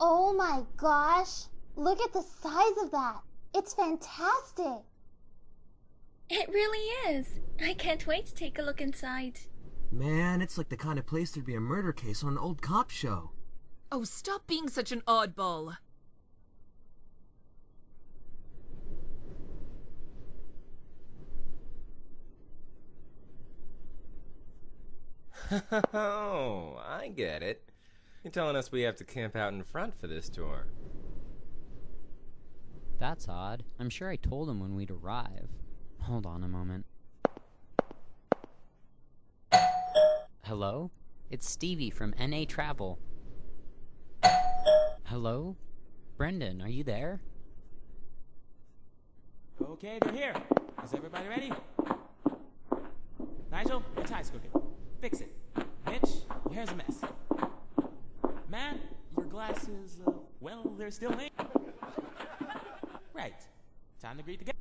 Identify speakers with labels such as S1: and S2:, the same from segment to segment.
S1: Oh my gosh! Look at the size of that! It's fantastic!
S2: It really is. I can't wait to take a look inside.
S3: Man, it's like the kind of place there'd be a murder case on an old cop show.
S4: Oh, stop being such an oddball.
S5: Oh, I get it. You're telling us we have to camp out in front for this tour.
S6: That's odd. I'm sure I told him when we'd arrive. Hold on a moment. Hello? It's Stevie from NA Travel. Hello? Brendan, are you there?
S7: Okay, they're here. Is everybody ready? Nigel, your tie's cooking. Fix it. Mitch, your hair's a mess. Matt, your glasses, well, they're still in. Right. Time to greet the guests.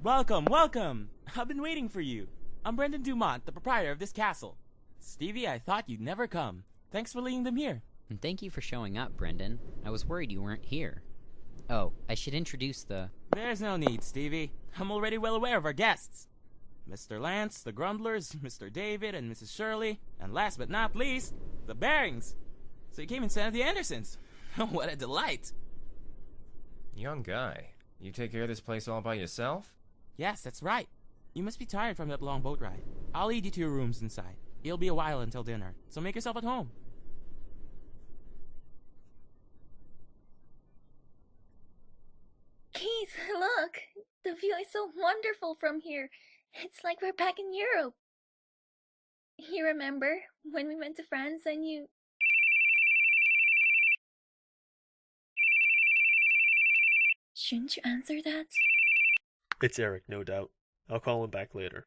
S7: Welcome, welcome. I've been waiting for you. I'm Brendan Dumont, the proprietor of this castle. Stevie, I thought you'd never come. Thanks for leading them here.
S6: And thank you for showing up, Brendan. I was worried you weren't here. Oh, I should introduce the...
S7: There's no need, Stevie. I'm already well aware of our guests. Mr. Lance, the Grundlers, Mr. David, and Mrs. Shirley, and last but not least, the Barings. So you came instead of the Andersons. What a delight.
S5: Young guy, you take care of this place all by yourself?
S7: Yes, that's right. You must be tired from that long boat ride. I'll lead you to your rooms inside. It'll be a while until dinner, so make yourself at home.
S2: Keith, look! The view is so wonderful from here. It's like we're back in Europe. You remember when we went to France and you... Shouldn't you answer that?
S8: It's Eric, no doubt. I'll call him back later.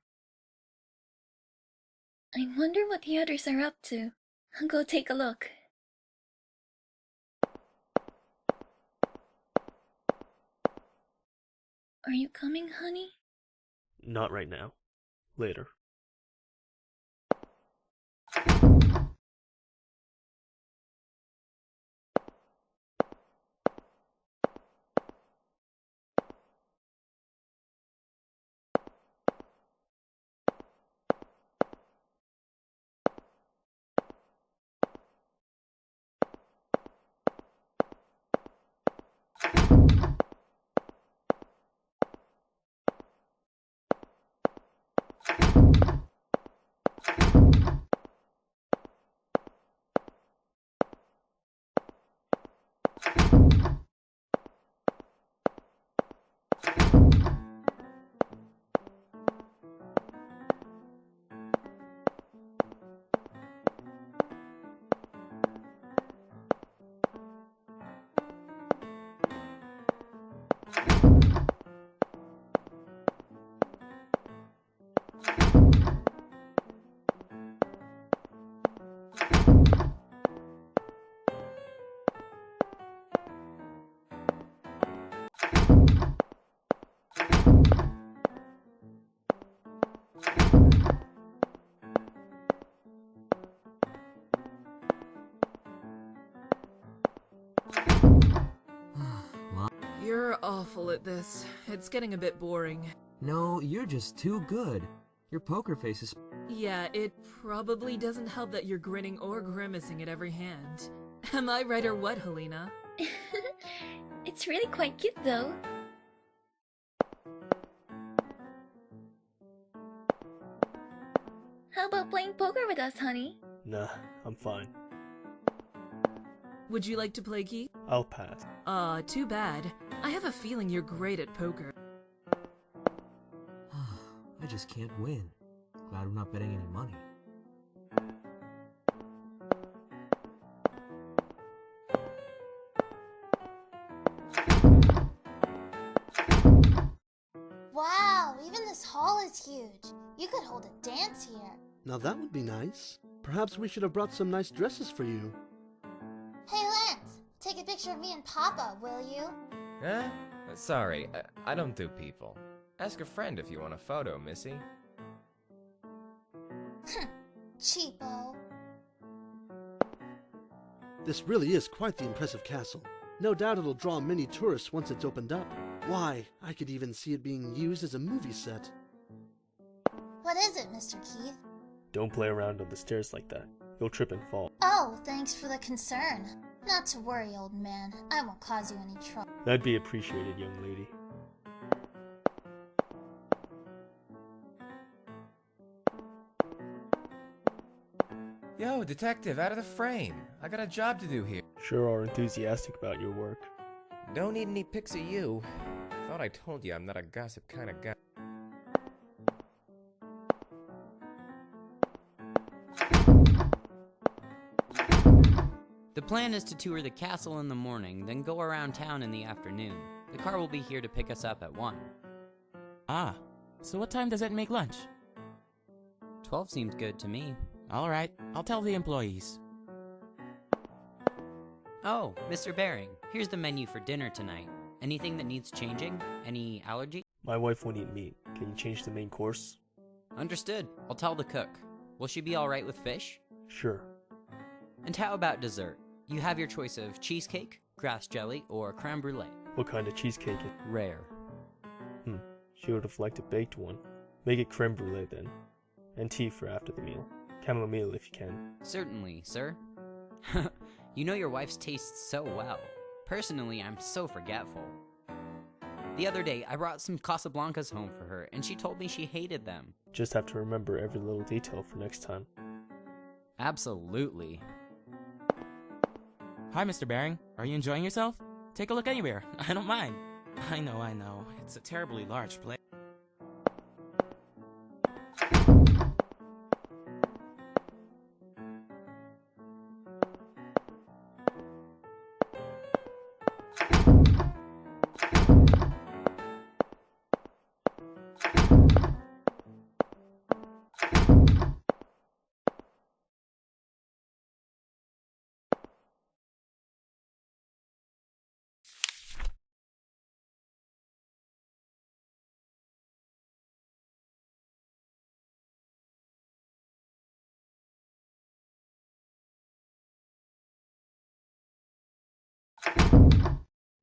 S2: I wonder what the others are up to. I'll go take a look. Are you coming, honey?
S8: Not right now. Later.
S4: You're awful at this. It's getting a bit boring.
S3: No, you're just too good. Your poker face is...
S4: Yeah, it probably doesn't help that you're grinning or grimacing at every hand. Am I right or what, Helena?
S2: It's really quite cute, though. How about playing poker with us, honey?
S8: Nah, I'm fine.
S4: Would you like to play, Keith?
S8: I'll pass.
S4: Too bad. I have a feeling you're great at poker.
S3: I just can't win. Glad I'm not betting any money.
S1: Wow, even this hall is huge. You could hold a dance here.
S9: Now that would be nice. Perhaps we should have brought some nice dresses for you.
S1: Hey Lance, take a picture of me and Papa, will you?
S5: Huh? Sorry, I don't do people. Ask a friend if you want a photo, Missy.
S1: Cheapo.
S9: This really is quite the impressive castle. No doubt it'll draw many tourists once it's opened up. Why, I could even see it being used as a movie set.
S1: What is it, Mr. Keith?
S8: Don't play around on the stairs like that. You'll trip and fall.
S1: Oh, thanks for the concern. Not to worry, old man. I won't cause you any trouble.
S8: That'd be appreciated, young lady.
S5: Yo, detective, out of the frame. I got a job to do here.
S8: Sure are enthusiastic about your work.
S5: Don't need any pics of you. Thought I told you I'm not a gossip kind of guy.
S6: The plan is to tour the castle in the morning, then go around town in the afternoon. The car will be here to pick us up at 1.
S7: Ah, so what time does it make lunch?
S6: 12 seems good to me.
S7: Alright, I'll tell the employees.
S6: Oh, Mr. Baring, here's the menu for dinner tonight. Anything that needs changing? Any allergy?
S8: My wife won't eat meat. Can you change the main course?
S6: Understood. I'll tell the cook. Will she be alright with fish?
S8: Sure.
S6: And how about dessert? You have your choice of cheesecake, grass jelly, or creme brulee.
S8: What kind of cheesecake?
S6: Rare.
S8: She would have liked a baked one. Make it creme brulee then. And tea for after the meal. Chamomile if you can.
S6: Certainly, sir. You know your wife's tastes so well. Personally, I'm so forgetful. The other day, I brought some Casablancas home for her, and she told me she hated them.
S8: Just have to remember every little detail for next time.
S6: Absolutely.
S7: Hi, Mr. Baring. Are you enjoying yourself? Take a look anywhere. I don't mind. I know. It's a terribly large place.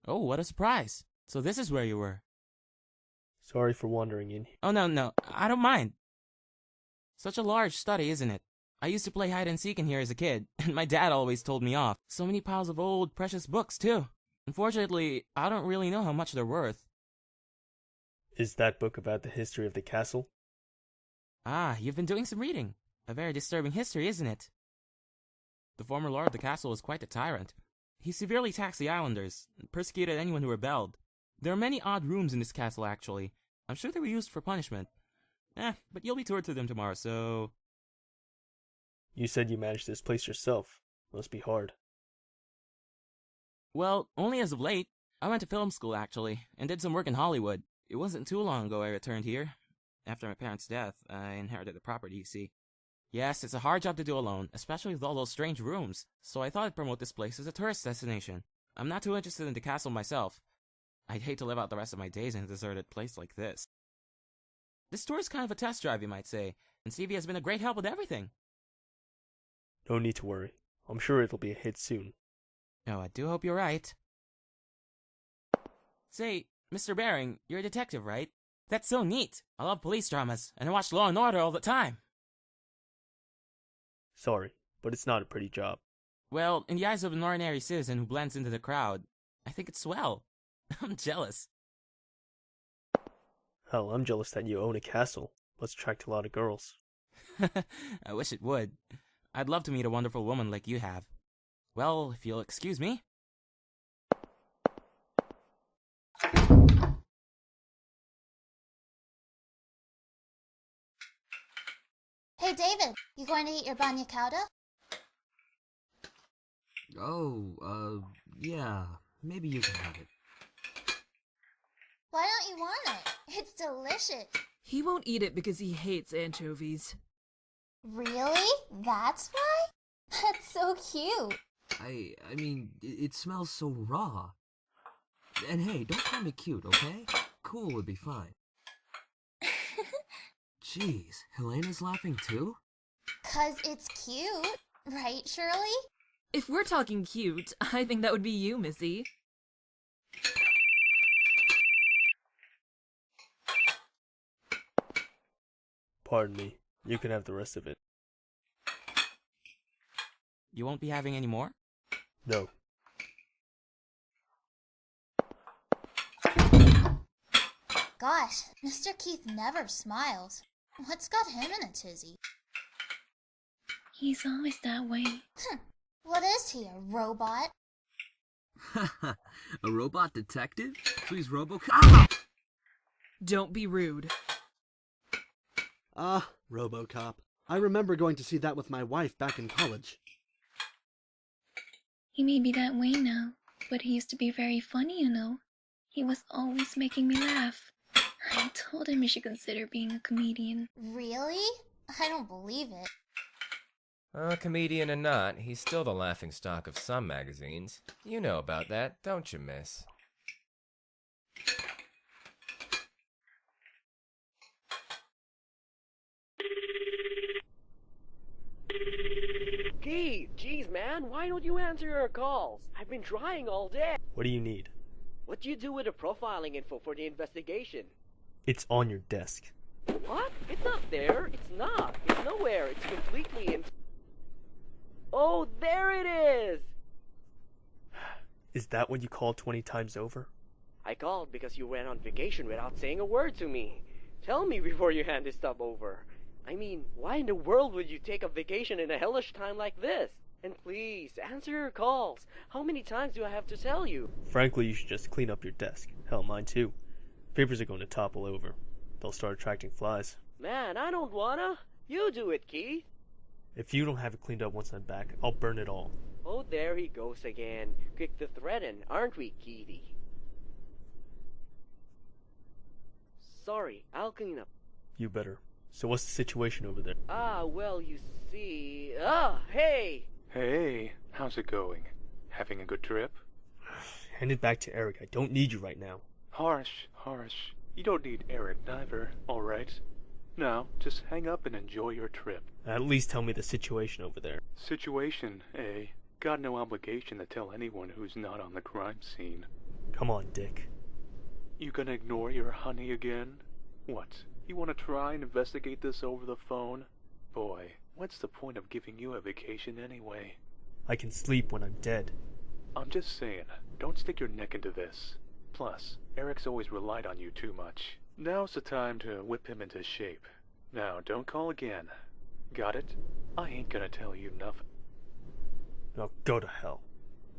S7: Oh, what a surprise. So this is where you were.
S8: Sorry for wandering in.
S7: Oh, no, I don't mind. Such a large study, isn't it? I used to play hide and seek in here as a kid, and my dad always told me off. So many piles of old, precious books, too. Unfortunately, I don't really know how much they're worth.
S8: Is that book about the history of the castle?
S7: Ah, you've been doing some reading. A very disturbing history, isn't it? The former lord of the castle was quite a tyrant. He severely taxed the islanders, and persecuted anyone who rebelled. There are many odd rooms in this castle, actually. I'm sure they were used for punishment. But you'll be toured through them tomorrow, so...
S8: You said you managed this place yourself. Must be hard.
S7: Well, only as of late. I went to film school, actually, and did some work in Hollywood. It wasn't too long ago I returned here. After my parents' death, I inherited the property, you see. Yes, it's a hard job to do alone, especially with all those strange rooms, so I thought I'd promote this place as a tourist destination. I'm not too interested in the castle myself. I'd hate to live out the rest of my days in a deserted place like this. This tour is kind of a test drive, you might say, and Stevie has been a great help with everything.
S8: No need to worry. I'm sure it'll be a hit soon.
S7: Oh, I do hope you're right. Say, Mr. Baring, you're a detective, right? That's so neat. I love police dramas, and I watch Law & Order all the time.
S8: Sorry, but it's not a pretty job.
S7: Well, in the eyes of an ordinary citizen who blends into the crowd, I think it's swell. I'm jealous.
S8: Hell, I'm jealous that you own a castle. Must attract a lot of girls.
S7: I wish it would. I'd love to meet a wonderful woman like you have. Well, if you'll excuse me.
S1: Hey, David, you going to eat your banya cauda?
S3: Oh, yeah. Maybe you can have it.
S1: Why don't you want it? It's delicious.
S4: He won't eat it because he hates anchovies.
S1: Really? That's why? That's so cute.
S3: I mean, it smells so raw. And hey, don't call me cute, okay? Cool would be fine. Jeez, Helena's laughing too?
S1: 'Cause it's cute, right, Shirley?
S4: If we're talking cute, I think that would be you, Missy.
S8: Pardon me. You can have the rest of it.
S7: You won't be having any more?
S8: No.
S1: Gosh, Mr. Keith never smiles. What's got him in a tizzy?
S2: He's always that way.
S1: What is he, a robot?
S3: A robot detective? Please, RoboCop.
S4: Don't be rude.
S9: Ah, RoboCop. I remember going to see that with my wife back in college.
S2: He may be that way now, but he used to be very funny, you know. He was always making me laugh. I told him he should consider being a comedian.
S1: Really? I don't believe it.
S5: A comedian or not, he's still the laughingstock of some magazines. You know about that, don't you, miss?
S10: Keith, jeez man, why don't you answer your calls? I've been trying all day.
S8: What do you need?
S10: What do you do with the profiling info for the investigation?
S8: It's on your desk.
S10: What? It's not there. It's not. It's nowhere. It's completely in... Oh, there it is!
S8: Is that what you called 20 times over?
S10: I called because you went on vacation without saying a word to me. Tell me before you hand this stuff over. I mean, why in the world would you take a vacation in a hellish time like this? And please, answer your calls. How many times do I have to tell you?
S8: Frankly, you should just clean up your desk. Hell, mine too. Papers are going to topple over. They'll start attracting flies.
S10: Man, I don't wanna. You do it, Keith.
S8: If you don't have it cleaned up once I'm back, I'll burn it all.
S10: Oh, there he goes again. Quick to threaten, aren't we, Keithy? Sorry, I'll clean up.
S8: You better. So what's the situation over there?
S10: Ah, well, you see... Ah, hey!
S11: Hey, how's it going? Having a good trip?
S8: Hand it back to Eric. I don't need you right now.
S11: Harsh. You don't need Eric neither, alright? Now, just hang up and enjoy your trip.
S8: At least tell me the situation over there.
S11: Situation, eh? Got no obligation to tell anyone who's not on the crime scene.
S8: Come on, Dick.
S11: You gonna ignore your honey again? What? You wanna try and investigate this over the phone? Boy, what's the point of giving you a vacation anyway?
S8: I can sleep when I'm dead.
S11: I'm just saying, don't stick your neck into this. Plus, Eric's always relied on you too much. Now's the time to whip him into shape. Now, don't call again. Got it? I ain't gonna tell you nothing.
S8: Now go to hell.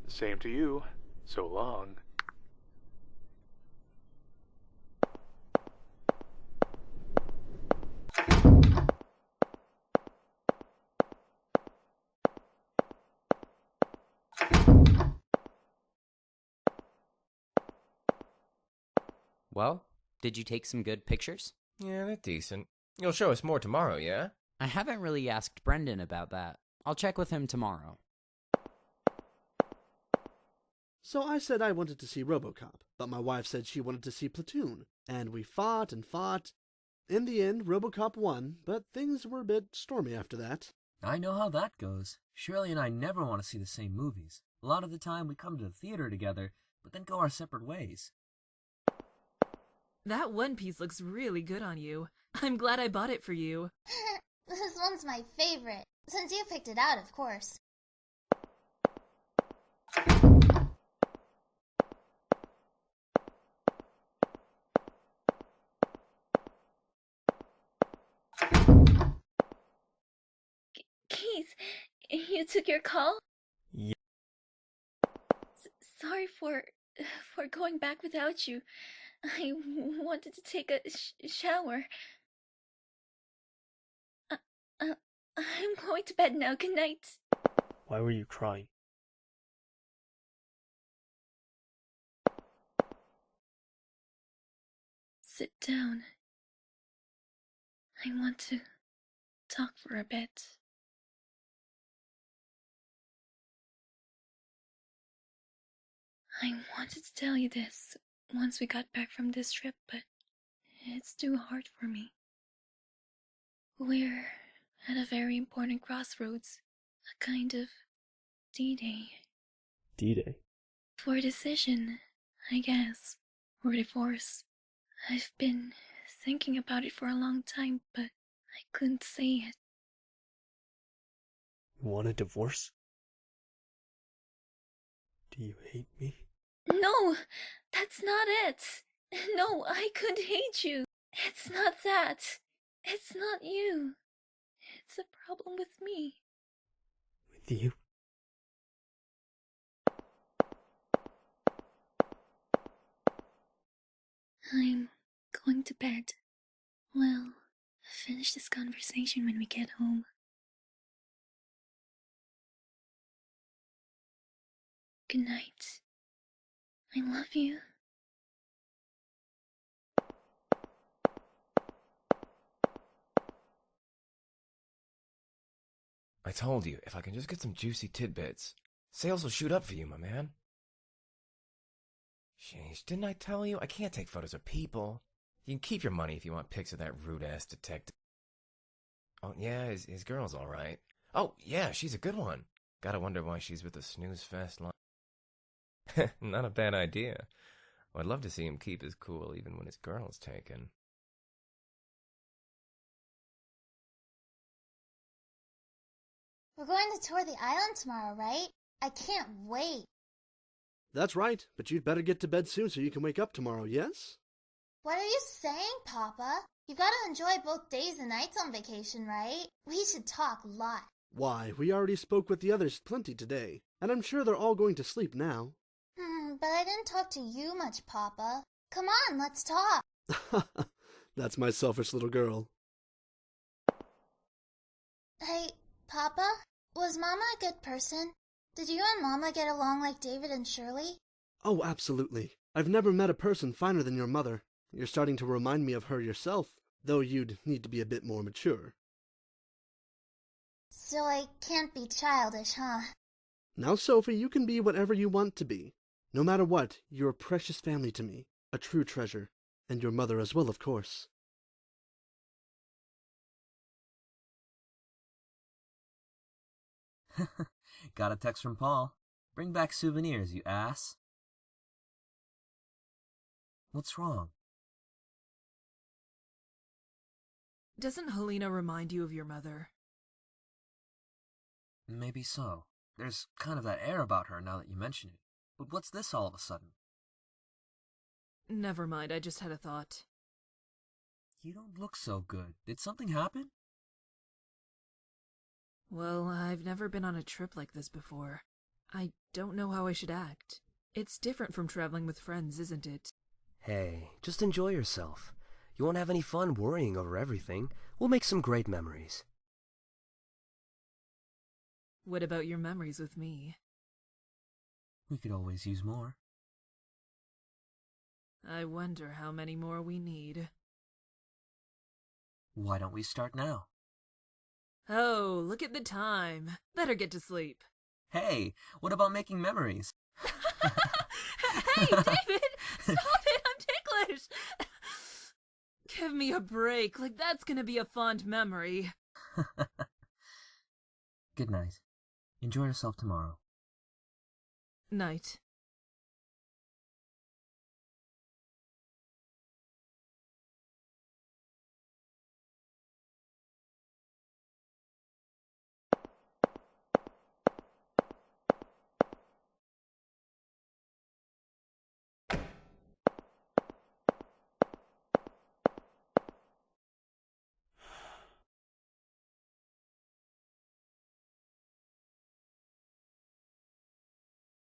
S11: Same to you. So long.
S6: Well, did you take some good pictures?
S5: Yeah, they're decent. You'll show us more tomorrow, yeah?
S6: I haven't really asked Brendan about that. I'll check with him tomorrow.
S9: So I said I wanted to see RoboCop, but my wife said she wanted to see Platoon, and we fought and fought. In the end, RoboCop won, but things were a bit stormy after that.
S3: I know how that goes. Shirley and I never want to see the same movies. A lot of the time we come to the theater together, but then go our separate ways.
S4: That one piece looks really good on you. I'm glad I bought it for you.
S1: This one's my favorite, since you picked it out, of course.
S2: Keith, you took your call?
S8: Yeah.
S2: Sorry for going back without you. I wanted to take a shower. I'm going to bed now. Good night.
S8: Why were you crying?
S2: Sit down. I want to talk for a bit. I wanted to tell you this once we got back from this trip, but it's too hard for me. We're at a very important crossroads, a kind of D-Day.
S8: D-Day.
S2: For a decision, I guess. Or divorce. I've been thinking about it for a long time, but I couldn't say it.
S8: You want a divorce? Do you hate me?
S2: No! That's not it! No, I could hate you! It's not that! It's not you! It's a problem with me.
S8: With you?
S2: I'm going to bed. We'll finish this conversation when we get home. Good night. I love you.
S5: I told you, if I can just get some juicy tidbits, sales will shoot up for you, my man. Sheesh, didn't I tell you? I can't take photos of people. You can keep your money if you want pics of that rude-ass detective. Oh, yeah, his girl's alright. Oh, yeah, she's a good one. Gotta wonder why she's with the snooze-fest line. Not a bad idea. I'd love to see him keep his cool even when his girl's taken.
S1: We're going to tour the island tomorrow, right? I can't wait.
S9: That's right, but you'd better get to bed soon so you can wake up tomorrow, yes?
S1: What are you saying, Papa? You gotta enjoy both days and nights on vacation, right? We should talk a lot.
S9: Why, we already spoke with the others plenty today, and I'm sure they're all going to sleep now.
S1: But I didn't talk to you much, Papa. Come on, let's talk.
S9: That's my selfish little girl.
S1: Hey, Papa, was Mama a good person? Did you and Mama get along like David and Shirley?
S9: Oh, absolutely. I've never met a person finer than your mother. You're starting to remind me of her yourself, though you'd need to be a bit more mature.
S1: So I can't be childish, huh?
S9: Now, Sophie, you can be whatever you want to be. No matter what, you're a precious family to me, a true treasure, and your mother as well, of course.
S3: Got a text from Paul. Bring back souvenirs, you ass. What's wrong?
S4: Doesn't Helena remind you of your mother?
S3: Maybe so. There's kind of that air about her now that you mention it. But what's this all of a sudden?
S4: Never mind, I just had a thought.
S3: You don't look so good. Did something happen?
S4: Well, I've never been on a trip like this before. I don't know how I should act. It's different from traveling with friends, isn't it?
S12: Hey, just enjoy yourself. You won't have any fun worrying over everything. We'll make some great memories.
S4: What about your memories with me?
S3: We could always use more.
S4: I wonder how many more we need.
S3: Why don't we start now?
S4: Oh, look at the time. Better get to sleep.
S3: Hey, what about making memories?
S4: Hey, David! Stop it! I'm ticklish! Give me a break. Like, that's gonna be a fond memory.
S3: Good night. Enjoy yourself tomorrow.
S4: Night.